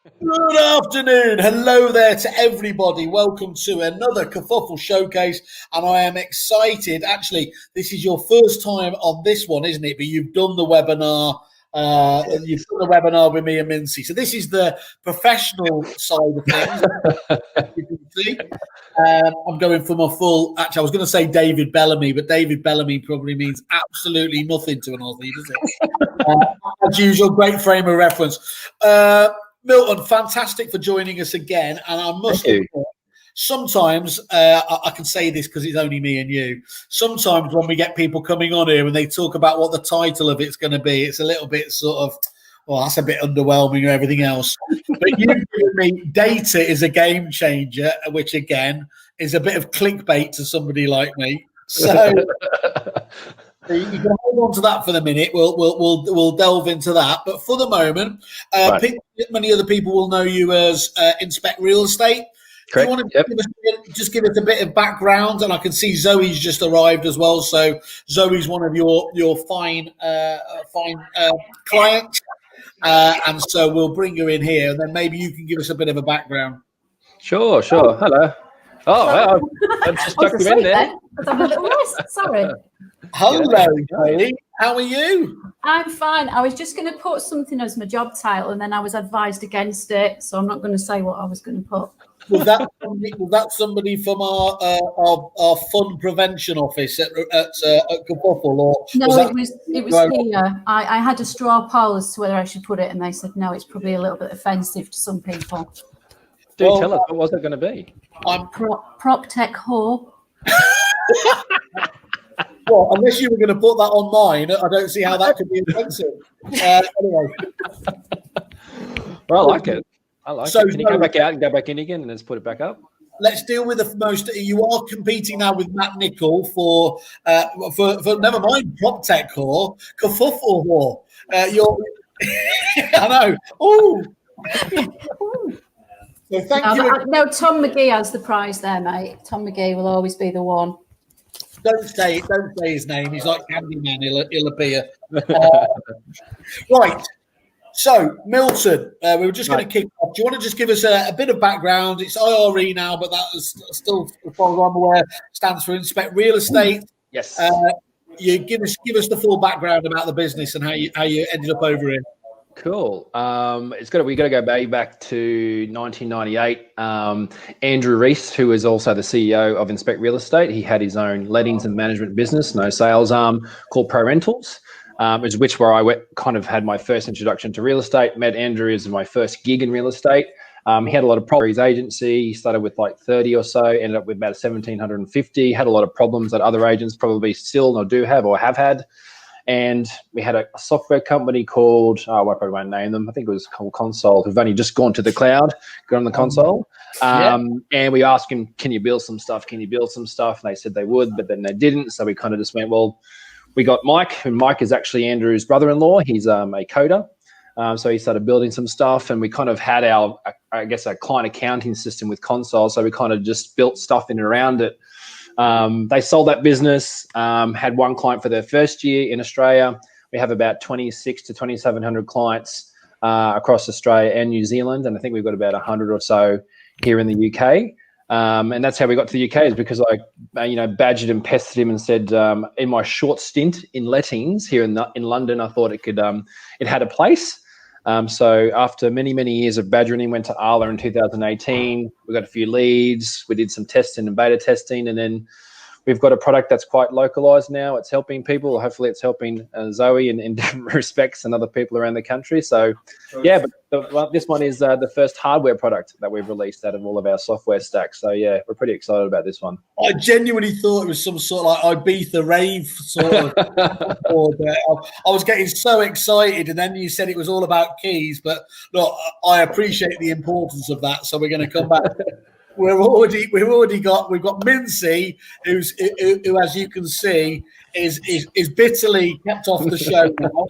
Good afternoon. Hello there to everybody. Welcome to another Kerfuffle Showcase. And I am excited. Actually, this is your first time on this one, isn't it? But you've done the webinar. You've done the webinar with me and Mincy. So this is the professional side of things. You can see. I'm going for my full. Actually, I was going to say David Bellamy, but David Bellamy probably means absolutely nothing to an Aussie, does it? As usual, great frame of reference. Milton, fantastic for joining us again. And I must admit, sometimes I can say this because it's only me and you. Sometimes when we get people coming on here and they talk about what the title of it's going to be, it's a little bit sort of, well, that's a bit underwhelming and everything else. But you've given me data is a game changer, which again is a bit of clickbait to somebody like me. So you can hold on to that for the minute. We'll delve into that. But for the moment, many other people will know you as Inspect Real Estate. Correct. Do you want to just give us a bit of background? And I can see Zoe's just arrived as well. So Zoe's one of your fine clients. And so we'll bring her in here, and then maybe you can give us a bit of a background. Sure. Hello. Oh, I've just stuck you in there. I'm a little rest. Sorry. Hello, Kaylee. How are you? I'm fine. I was just going to put something as my job title, and then I was advised against it, so I'm not going to say what I was going to put. Was that somebody from our fun prevention office at Kerfuffle, or no? It was here. I had a straw poll as to whether I should put it, and they said no. It's probably a little bit offensive to some people. Tell us, what was it going to be? I'm prop tech whore. Well, unless you were going to put that on mine, I don't see how that could be offensive. Anyway. Well, I like it. Can you come back out and go back in again and let's put it back up? Let's deal with the most. You are competing now with Matt Nicol for never mind prop tech whore, Kerfuffle whore. I know. Oh. So thank you. No, Tom McGee has the prize there, mate. Tom McGee will always be the one. Don't say his name. He's like Candyman. He'll appear. Right. So, Milton, we were just going to kick off. Do you want to just give us a bit of background? It's IRE now, but that is still, as far as I'm aware, stands for Inspect Real Estate. Yes. You give us the full background about the business and how you ended up over here. Cool. We got to go back to 1998. Andrew Reese, who is also the CEO of Inspect Real Estate, he had his own lettings and management business, no sales arm, called Pro Rentals. Where I kind of had my first introduction to real estate. Met Andrew as my first gig in real estate. He had a lot of problems with his agency. He started with like 30 or so, ended up with about 1,750. Had a lot of problems that other agents probably still or do have or have had. And we had a software company called, I probably won't name them. I think it was called Console, who've only just gone to the cloud, got on the console. And we asked him, can you build some stuff? And they said they would, but then they didn't. So we kind of just went, well, we got Mike, and Mike is actually Andrew's brother-in-law. He's a coder. So he started building some stuff, and we kind of had our client accounting system with Console. So we kind of just built stuff in and around it. They sold that business, had one client for their first year in Australia. We have about 26 to 2,700 clients across Australia and New Zealand, and I think we've got about 100 or so here in the UK. And that's how we got to the UK, is because I badgered and pestered him and said, in my short stint in lettings here in London, I thought it had a place. So after many years of badgering him, went to Arla in 2018. We got a few leads. We did some testing and beta testing, and then we've got a product that's quite localized now. It's helping people. Hopefully it's helping Zoe in different respects and other people around the country. So, yeah, but this one is the first hardware product that we've released out of all of our software stacks. So, yeah, we're pretty excited about this one. I genuinely thought it was some sort of like Ibiza rave sort of order. I was getting so excited, and then you said it was all about keys. But look, I appreciate the importance of that. So we're going to come back. We've got Mincy, who, as you can see, is bitterly kept off the show now.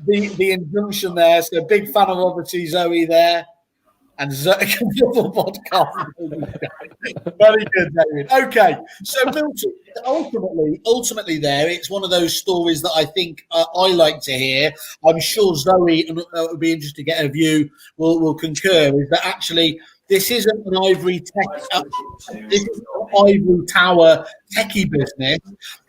The injunction there, so big fan of obviously Zoe there. And Kerfuffle podcast. Very good, David. Okay, so Milton, ultimately, there it's one of those stories that I think I like to hear. I'm sure Zoe would be interested to get a view. Will concur is that actually this isn't an ivory tower techie business.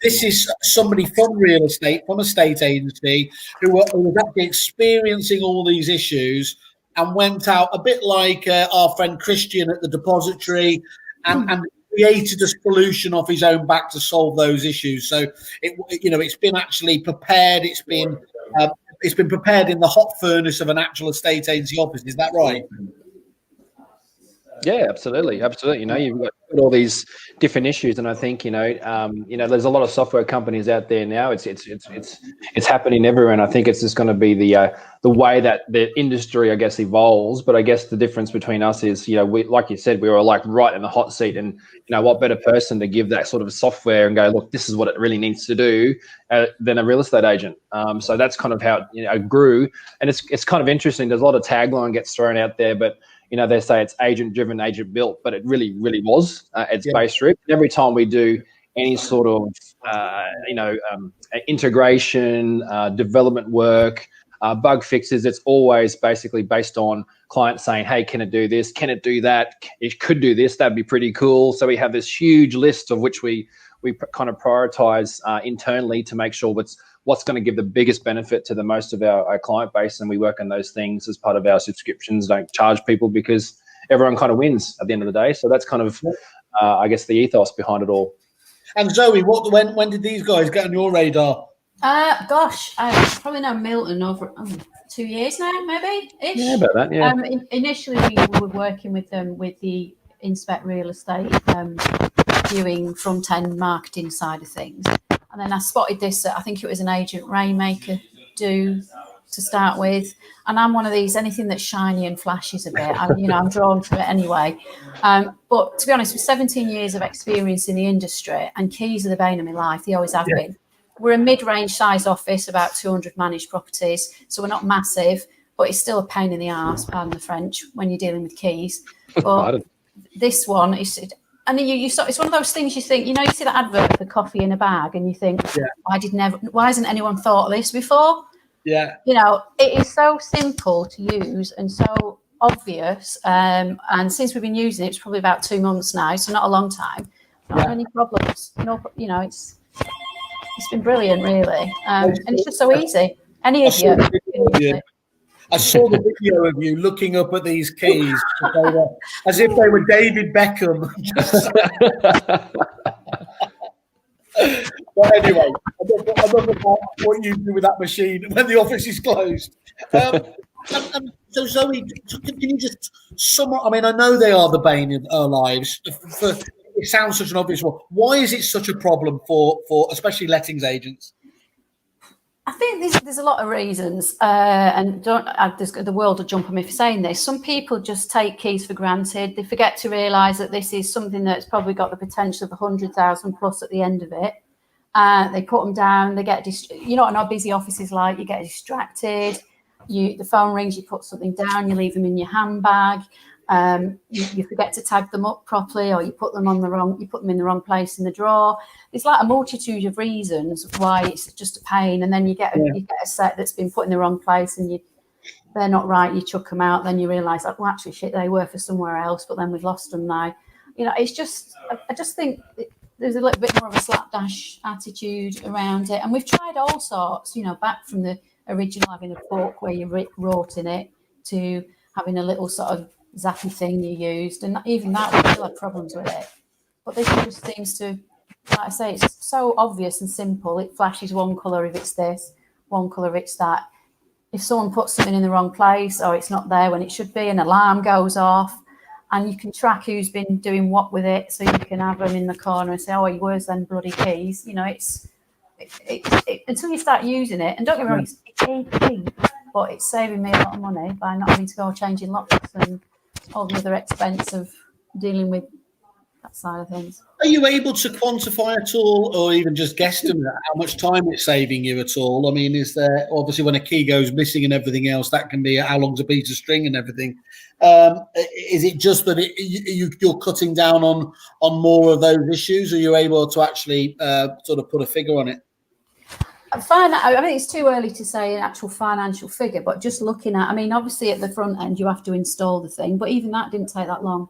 This is somebody from real estate, from a state agency, who was actually experiencing all these issues and went out a bit like our friend Christian at the depository and created a solution off his own back to solve those issues. So it's been actually prepared. It's been prepared in the hot furnace of an actual estate agency office. Is that right? Yeah, absolutely. You've got all these different issues, and I think there's a lot of software companies out there now. It's happening everywhere, and I think it's just going to be the way that the industry, I guess, evolves. But I guess the difference between us is, we, like you said, we were like right in the hot seat, and what better person to give that sort of software and go, look, this is what it really needs to do, than a real estate agent. So that's kind of how it grew, and it's kind of interesting. There's a lot of tagline gets thrown out there, but they say it's agent-driven, agent-built, but it really, really was its base root. Every time we do any sort of, integration, development work, bug fixes, it's always basically based on clients saying, hey, can it do this? Can it do that? It could do this. That'd be pretty cool. So we have this huge list of which we kind of prioritize internally to make sure what's going to give the biggest benefit to the most of our client base, and we work on those things as part of our subscriptions. Don't charge people because everyone kind of wins at the end of the day. So that's kind of, I guess, the ethos behind it all. And Zoe, when did these guys get on your radar? I probably know Milton over 2 years now, maybe ish. Yeah, about that. Yeah. Initially, we were working with them with the Inspect Real Estate viewing front end marketing side of things. And then I spotted this, I think it was an agent Rainmaker do to start with. And I'm one of these, anything that's shiny and flashes a bit, I'm drawn to it anyway. But to be honest, with 17 years of experience in the industry, and keys are the bane of my life, they always have been. We're a mid-range size office, about 200 managed properties. So we're not massive, but it's still a pain in the arse, pardon the French, when you're dealing with keys. But this one is... And then it's one of those things you think, you see that advert for coffee in a bag, and you think, why hasn't anyone thought of this before? Yeah. It is so simple to use and so obvious. And since we've been using it, it's probably about 2 months now, so not a long time. Not any problems. No, it's been brilliant, really. And it's just so easy. Any idiot can use it. I saw the video of you looking up at these keys as if they were David Beckham. But anyway, I love about what you do with that machine when the office is closed. So Zoe, can you just summarize? I mean, I know they are the bane of our lives. It sounds such an obvious one. Why is it such a problem for especially lettings agents? I think there's a lot of reasons, and the world will jump on me for saying this. Some people just take keys for granted. They forget to realise that this is something that's probably got the potential of 100,000 plus at the end of it. They put them down. They get on how busy office is like. You get distracted. The phone rings. You put something down. You leave them in your handbag. You forget to tag them up properly, or you put them in the wrong place in the drawer. It's like a multitude of reasons why it's just a pain, and then you get a set that's been put in the wrong place, and they're not right. You chuck them out, then you realise, well, actually, shit, they were for somewhere else, but then we've lost them now. It's just, I just think there's a little bit more of a slapdash attitude around it, and we've tried all sorts. Back from the original having a book where you wrote in it to having a little sort of zappy thing you used, and even that we still had problems with it. But this just seems to, like I say, it's so obvious and simple. It flashes one colour if it's this, one colour if it's that. If someone puts something in the wrong place or it's not there when it should be, an alarm goes off, and you can track who's been doing what with it, so you can have them in the corner and say, oh, where's them bloody keys? It's until you start using it, and don't get me wrong, it's AP, but it's saving me a lot of money by not having to go changing locks and all the other expense of dealing with that side of things. Are you able to quantify at all, or even just guesstimate how much time it's saving you at all? I mean, is there obviously when a key goes missing and everything else, that can be how long's a piece of string and everything. Is it just that you're cutting down on more of those issues? Or are you able to actually sort of put a figure on it? I mean, it's too early to say an actual financial figure, but just looking at, I mean, obviously at the front end, you have to install the thing, but even that didn't take that long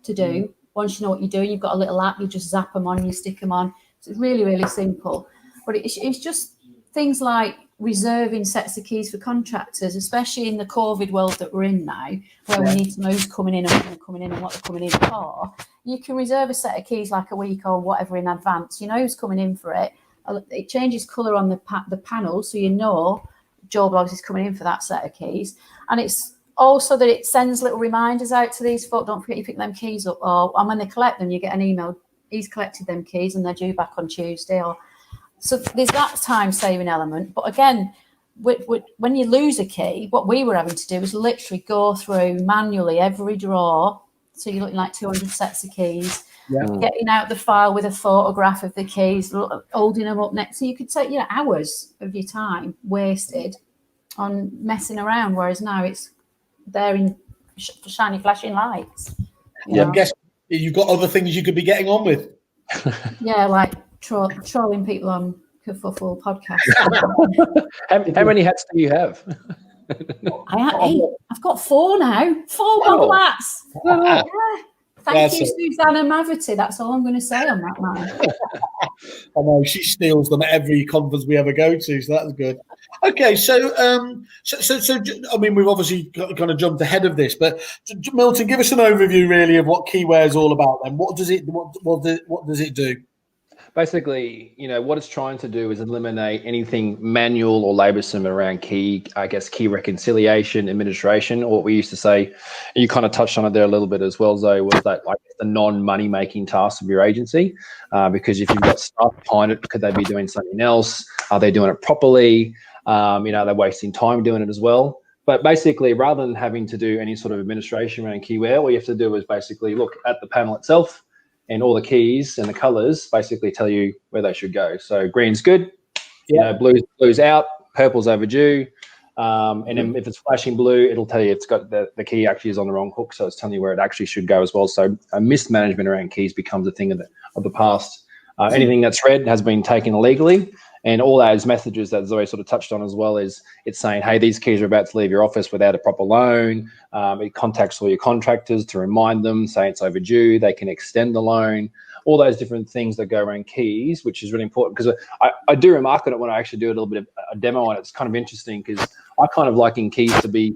to do. Once you know what you're doing, you've got a little app, you just zap them on, you stick them on. So it's really, really simple. But it's just things like reserving sets of keys for contractors, especially in the COVID world that we're in now, where we need to know who's coming in and when they're coming in and what they're coming in for. You can reserve a set of keys like a week or whatever in advance. You know who's coming in for it. It changes colour on the panel, so you know Joe Bloggs is coming in for that set of keys. And it's also that it sends little reminders out to these folk. Don't forget you pick them keys up. And when they collect them, you get an email. He's collected them keys and they're due back on Tuesday. So there's that time-saving element. But again, when you lose a key, what we were having to do is literally go through manually every drawer. So you're looking like 200 sets of keys. Yeah. Getting out the file with a photograph of the keys, holding them up next. So you could take hours of your time wasted on messing around, whereas now it's there in shiny, flashing lights. I guess you've got other things you could be getting on with. Yeah, like trolling people on Kerfuffle podcast. How many hats do you have? I've got 4 now. 4 bubble hats. Yeah. Thank you, Susanna Maverty. That's all I'm going to say on that matter. I know she steals them at every conference we ever go to, so that's good. Okay, so I mean, we've obviously kind of jumped ahead of this, but Milton, give us an overview really of what Keyware is all about. Then, what does it do? Basically, what it's trying to do is eliminate anything manual or laborsome around key reconciliation, administration, or what we used to say, you kind of touched on it there a little bit as well, Zoe, was that like the non-money making tasks of your agency. Because if you've got staff behind it, could they be doing something else? Are they doing it properly? They're wasting time doing it as well. But basically, rather than having to do any sort of administration around Keyware, all you have to do is basically look at the panel itself, and all the keys and the colors basically tell you where they should go. So green's good, blue's out, purple's overdue. And then if it's flashing blue, it'll tell you it's got the key actually is on the wrong hook. So it's telling you where it actually should go as well. So mismanagement around keys becomes a thing of the past. Anything that's red has been taken illegally. And all those messages that Zoe sort of touched on as well is it's saying, hey, these keys are about to leave your office without a proper loan. It contacts all your contractors to remind them, say it's overdue, they can extend the loan, all those different things that go around keys, which is really important because I do remark on it when I actually do a little bit of a demo on it. It's kind of interesting because I kind of like in keys to be,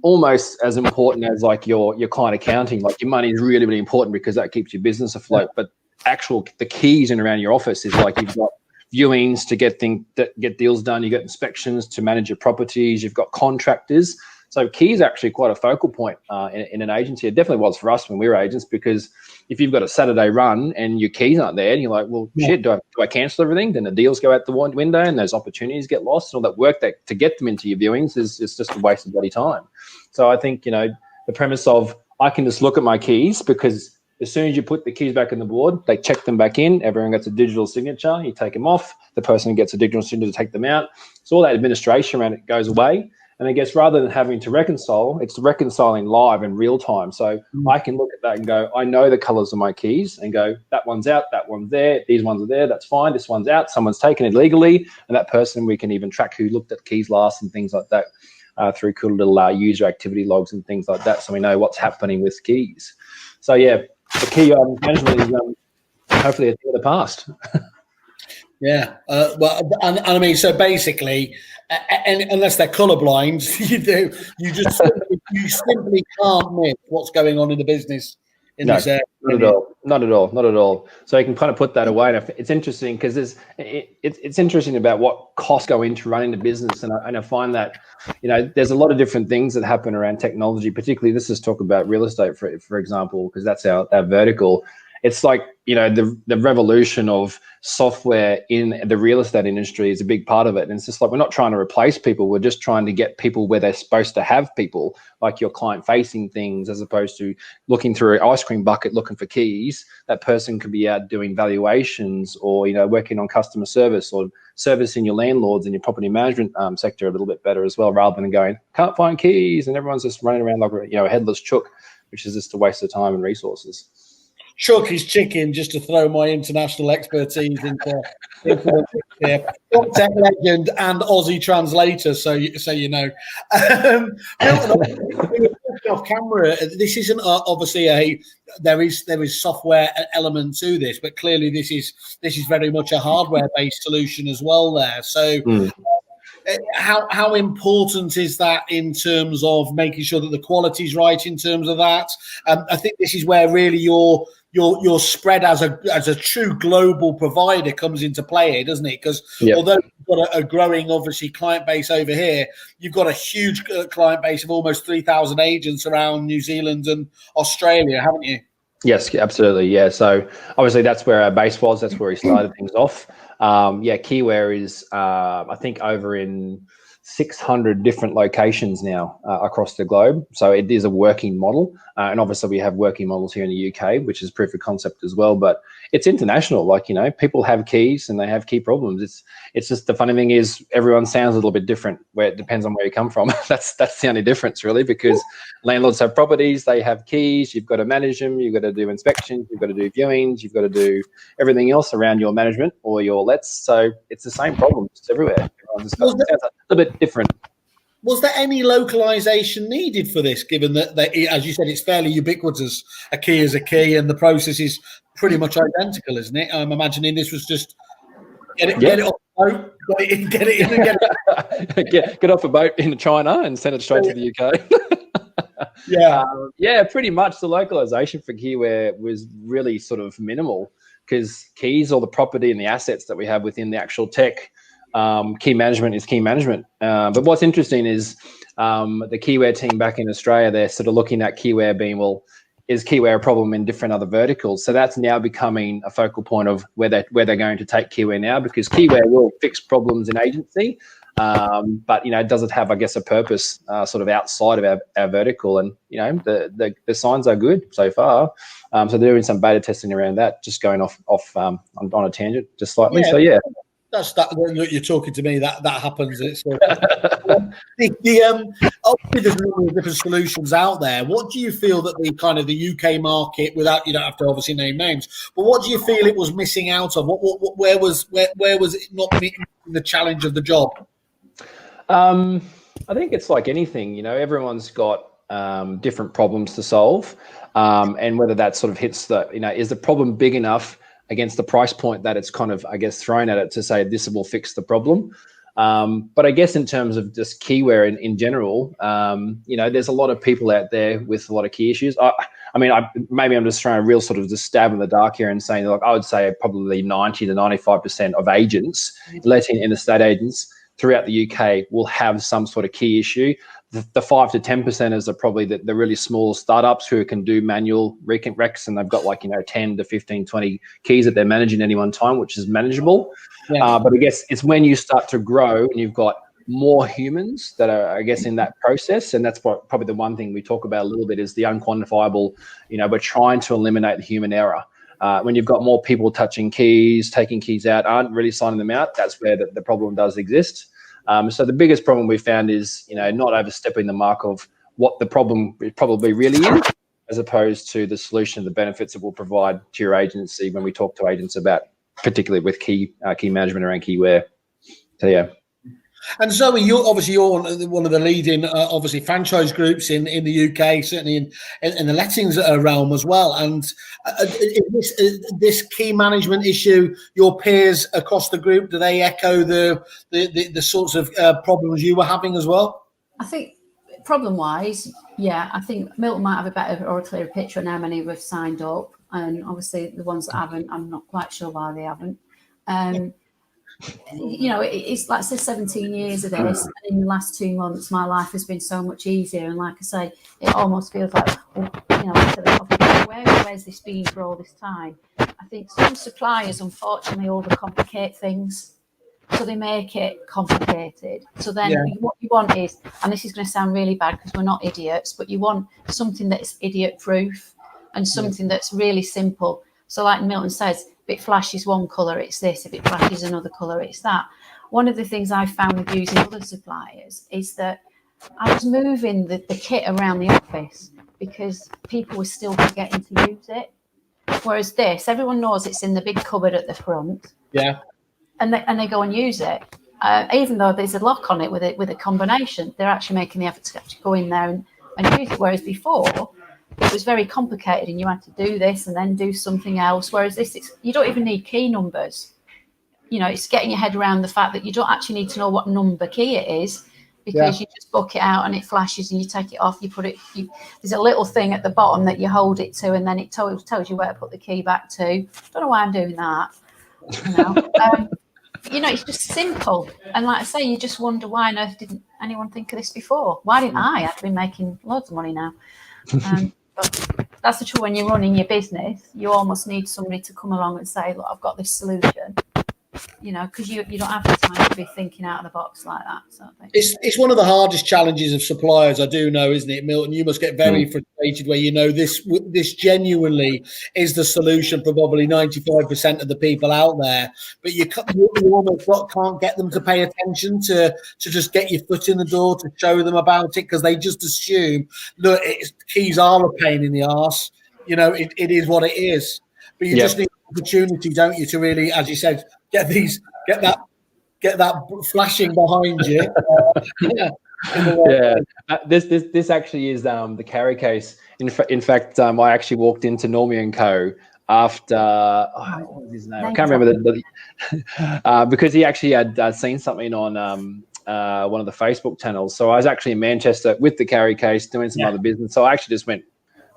almost as important as like your client accounting. Like your money is really, really important because that keeps your business afloat. But the keys in around your office is like you've got viewings to get deals done, you get inspections to manage your properties, you've got contractors. So keys are actually quite a focal point in an agency. It definitely was for us when we were agents, because if you've got a Saturday run and your keys aren't there and you're like, well, shit, do I cancel everything? Then the deals go out the window and those opportunities get lost, and all that work to get them into your viewings is just a waste of bloody time. So I think, the premise of I can just look at my keys, because as soon as you put the keys back in the board, they check them back in. Everyone gets a digital signature. You take them off. The person gets a digital signature to take them out. So all that administration around it goes away. And I guess rather than having to reconcile, it's reconciling live in real time. So I can look at that and go, I know the colors of my keys, and go, that one's out, that one's there, these ones are there, that's fine, this one's out, someone's taken it legally. And that person, we can even track who looked at keys last and things like that through cool little user activity logs and things like that. So we know what's happening with keys. So, yeah. The key management is hopefully a thing of the past. Yeah. So basically, unless they're colourblind, you simply can't miss what's going on in the business in this area. Not at all. So you can kind of put that away. And it's interesting because it's interesting about what costs go into running the business. And I find that, there's a lot of different things that happen around technology, particularly this is talk about real estate, for example, because that's our vertical. it's like, you know, the revolution of software in the real estate industry is a big part of it. And it's just like, we're not trying to replace people. We're just trying to get people where they're supposed to have people, like your client facing things, as opposed to looking through an ice cream bucket looking for keys. That person could be out doing valuations, or, you know, working on customer service, or servicing your landlords and your property management sector a little bit better as well, rather than going, can't find keys, and everyone's just running around like, you know, a headless chook, which is just a waste of time and resources. Chuck is chicken, just to throw my international expertise into the here. Tech legend and Aussie translator, so you know. Off camera, this isn't obviously there is software element to this, but clearly this is very much a hardware based solution as well there. So. How important is that in terms of making sure that the quality is right in terms of that? I think this is where really your spread as a true global provider comes into play here, doesn't it? Because although you've got a growing, obviously, client base over here, you've got a huge client base of almost 3,000 agents around New Zealand and Australia, haven't you? Yes, absolutely. Yeah. So obviously that's where our base was. That's where we started things off. Keyware is, I think, over in 600 different locations now across the globe. So it is a working model. And obviously we have working models here in the UK, which is proof of concept as well. But it's international. Like, you know, people have keys and they have key problems. It's just, the funny thing is, everyone sounds a little bit different, where it depends on where you come from. That's the only difference, really, because landlords have properties, they have keys, you've got to manage them, you've got to do inspections, you've got to do viewings, you've got to do everything else around your management or your lets. So it's the same problem just everywhere. Everyone's got, it sounds a little bit different. Was there any localization needed for this, given that, as you said, it's fairly ubiquitous? A key is a key, and the process is pretty much identical, isn't it? I'm imagining this was just get it off the boat, get it in and get it. get off a boat in China and send it straight to the UK. Yeah, pretty much. The localization for keyware was really sort of minimal, because keys, or the property and the assets that we have within the actual tech, key management is key management. But what's interesting is the keyware team back in Australia, they're sort of looking at keyware being, well, is keyware a problem in different other verticals? So that's now becoming a focal point of where they're going to take keyware now, because keyware will fix problems in agency. But, you know, does it have, I guess, a purpose sort of outside of our vertical? And, you know, the signs are good so far. So they're doing some beta testing around that, just going off on a tangent just slightly. Yeah. So, yeah. That's that. You're talking to me. That happens. It's obviously there's a number of different solutions out there. What do you feel that the UK market, without, you don't have to obviously name names, but what do you feel it was missing out of? Where was it not meeting the challenge of the job? I think it's like anything. You know, everyone's got different problems to solve, and whether that sort of hits the, you know, is the problem big enough against the price point that it's kind of, I guess, thrown at it to say this will fix the problem. But I guess in terms of just keyware in general, you know, there's a lot of people out there with a lot of key issues. Maybe I'm just throwing a real sort of just stab in the dark here and saying, like, I would say probably 90 to 95% of agents, letting in estate agents throughout the UK, will have some sort of key issue. The 5 to 10% are probably the really small startups who can do manual recs, and they've got, like, you know, 10 to 15, 20 keys that they're managing at any one time, which is manageable. Yeah. But I guess it's when you start to grow and you've got more humans that are, I guess, in that process. And that's probably the one thing we talk about a little bit, is the unquantifiable. You know, we're trying to eliminate the human error. When you've got more people touching keys, taking keys out, aren't really signing them out, that's where the problem does exist. So the biggest problem we found is, you know, not overstepping the mark of what the problem probably really is, as opposed to the solution, the benefits it will provide to your agency when we talk to agents about, particularly with key management around keyware. So, yeah. And Zoe, you're one of the leading, obviously, franchise groups in the UK, certainly in the lettings realm as well. And this key management issue, your peers across the group, do they echo the sorts of problems you were having as well? I think problem-wise, yeah, I think Milton might have a better or a clearer picture on how many we've signed up, and obviously the ones that haven't, I'm not quite sure why they haven't. You know, it's like I said, 17 years of this, and in the last 2 months, my life has been so much easier. And like I say, it almost feels like, well, you know, where's this been for all this time? I think some suppliers, unfortunately, overcomplicate things. So they make it complicated. So then what you want is, and this is going to sound really bad because we're not idiots, but you want something that's idiot proof and something that's really simple. So like Milton says, if it flashes one colour, it's this. If it flashes another colour, it's that. One of the things I found with using other suppliers is that I was moving the kit around the office because people were still forgetting to use it. Whereas this, everyone knows it's in the big cupboard at the front. Yeah. And they go and use it. Even though there's a lock on it with a combination, they're actually making the effort to actually go in there and use it. Whereas before, it was very complicated and you had to do this and then do something else. Whereas this, you don't even need key numbers. You know, it's getting your head around the fact that you don't actually need to know what number key it is because you just book it out and it flashes and you take it off. You put it. There's a little thing at the bottom that you hold it to, and then it tells you where to put the key back to. Don't know why I'm doing that. You know. You know, it's just simple. And like I say, you just wonder why on earth didn't anyone think of this before? Why didn't I? I've been making loads of money now. But that's the truth. When you're running your business, you almost need somebody to come along and say, look, I've got this solution. You know, because you don't have the time to be thinking out of the box like that. So it's one of the hardest challenges of suppliers, I do know, isn't it, Milton? You must get very frustrated where you know this genuinely is the solution for probably 95% of the people out there, but you almost can't get them to pay attention to just get your foot in the door to show them about it because they just assume, look, keys are a pain in the arse. You know, it is what it is. But you just need opportunity, don't you, to really, as you said, get that flashing behind you. This actually is the carry case. In fact, I actually walked into Normie & Co. after what was his name? I can't remember because he actually had seen something on one of the Facebook channels. So I was actually in Manchester with the carry case doing some other business. So I actually just went,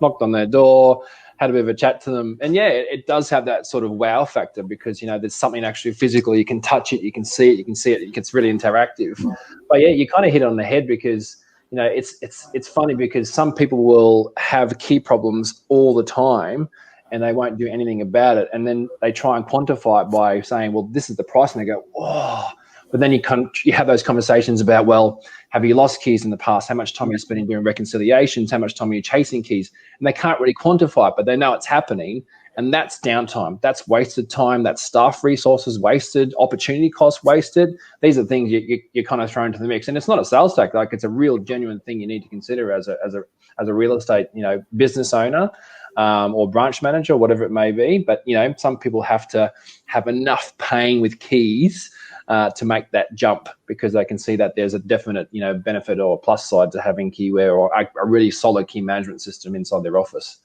knocked on their door, had a bit of a chat to them. And it does have that sort of wow factor because, you know, there's something actually physical. You can touch it, you can see it, it's really interactive. But you kind of hit it on the head because, you know, it's funny because some people will have key problems all the time and they won't do anything about it. And then they try and quantify it by saying, well, this is the price. And they go, oh. But then you have those conversations about, well, have you lost keys in the past? How much time are you spending doing reconciliations? How much time are you chasing keys? And they can't really quantify it, but they know it's happening. And that's downtime. That's wasted time. That's staff resources wasted, opportunity costs wasted. These are things you kind of throw into the mix. And it's not a sales tactic. Like, it's a real genuine thing you need to consider as a real estate, you know, business owner or branch manager, or whatever it may be. But, you know, some people have to have enough paying with keys to make that jump because they can see that there's a definite, you know, benefit or plus side to having keyware or a really solid key management system inside their office.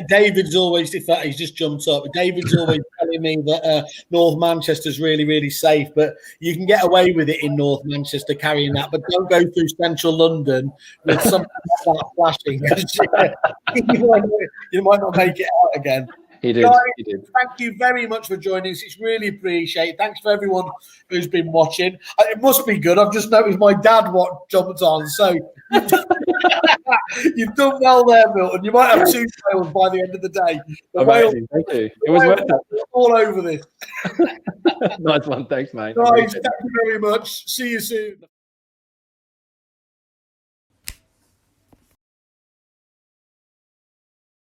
David's always, in fact, he's just jumped up. David's always telling me that North Manchester's really, really safe, but you can get away with it in North Manchester carrying that, but don't go through central London with something like that flashing. You might not make it out again. He did. Guys, he did. Thank you very much for joining us. It's really appreciated. Thanks for everyone who's been watching. It must be good. I've just noticed my dad jumped on. So you've done well there, Milton. You might have 2 whales by the end of the day. Amazing. Thank you. It was worth it. All over this. Nice one. Thanks, mate. Guys, thank you very much. See you soon.